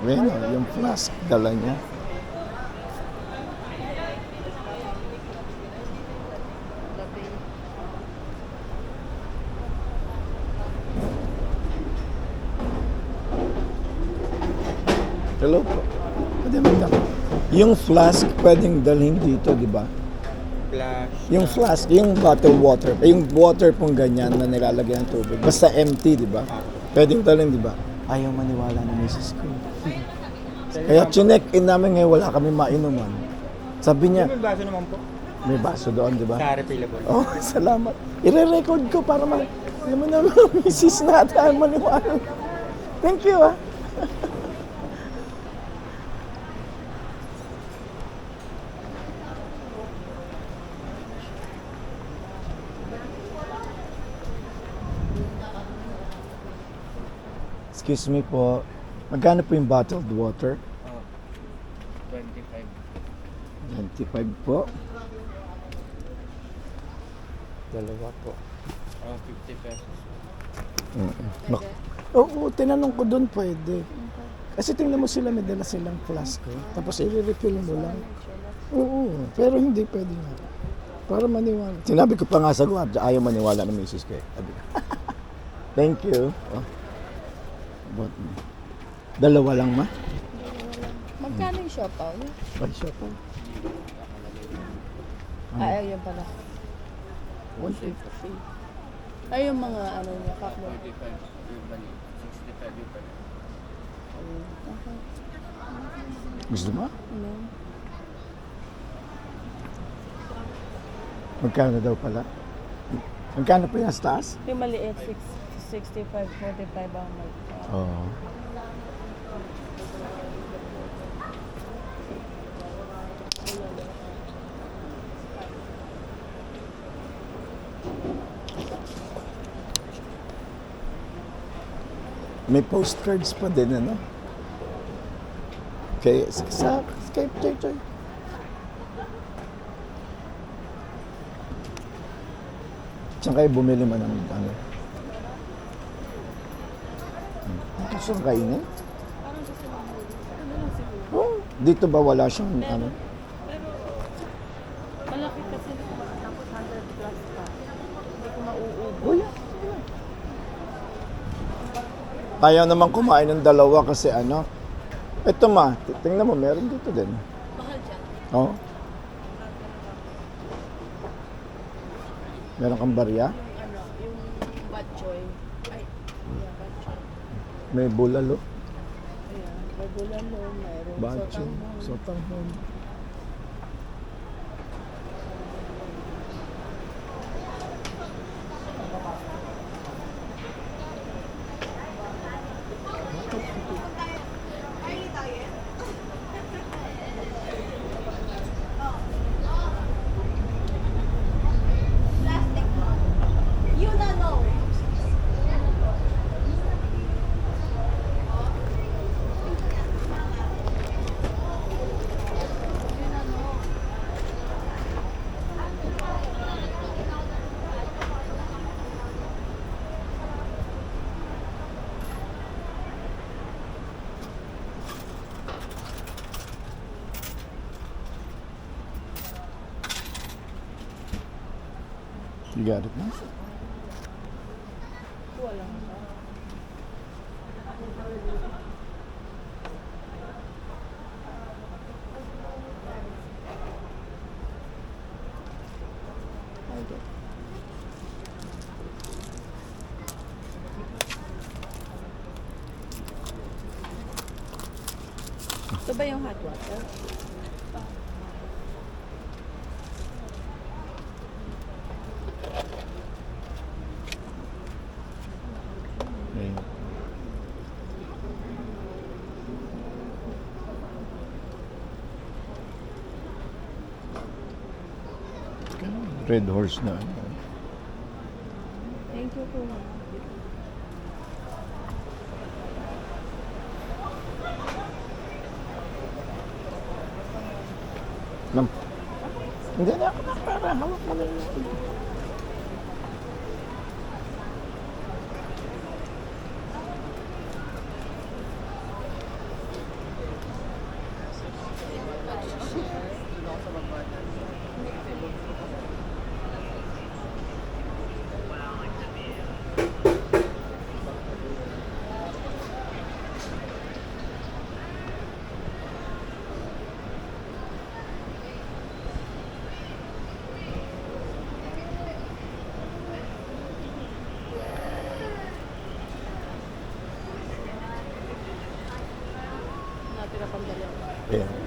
Bueno, yung flask, dala niya. Hello po. Pwede magtanong. Yung flask, pwedeng dalhin dito, di ba? Yung flask, yung bottled water, yung water pong ganyan na nilalagyan ng tubig. Basta empty, di ba? Pwedeng dalhin, di ba? Ayaw maniwala ng misis ko. Kaya chinek in namin ngayon, wala kami mainuman. Sabi niya, May baso naman po. may baso doon, di ba? Sa refillable. Oh, salamat. Ire-record ko para alam mo naman, misis natin ayaw maniwala. Thank you, ah. Excuse me po, magkano po yung bottled water? 25. 25 po. Dalawa po. 50 pesos. Oo, tinanong ko doon pwede. Kasi tingnan mo sila, may dala silang flask. Tapos i-refill mo lang. Oo, pero hindi pwede nga. Para maniwala. Sinabi ko pa nga sa guard, ayaw maniwala ng misis ko. Thank you. Oh. But, dalawa lang ma? Magkano yung siopaw? Ay, siya po. Ayun pala. 150. Ay, yung mga ano niya, kakbo. 45 yung bali. 65 yung bali. Okay. Gusto mo? Ano? Magkano daw pala? Magkano po yung taas? Yung maliit, 65, 45 ang mag... Oo. May postcards pa din, ano? Okay, sa Skype, Choy. Saan kayo bumili man ng ano? Saan kainin? Parang gusto mo. Ano lang siguro. Oh, dito ba wala siyang ano? Pero, malaki kasi tapos 100 plus pa. Hindi ko mauubo. Uy, ayaw naman kumain ng dalawa kasi ano. Ito ma, tingnan mo, meron dito din. Mahal dyan. Oo. Meron kang barya? Ano, yung bad choy. Ay, yeah, bad choy. May bulalo. Ayan, may bulalo, mayroon Bacho. sotanghon. Sotanghon. You don't know. You got it na? Wala nga. Ito ba yung hot water? Okay. Red horse na. Thank you po. Ma'am. Hindi na ako na para. Hawak mo na yun. Ayan.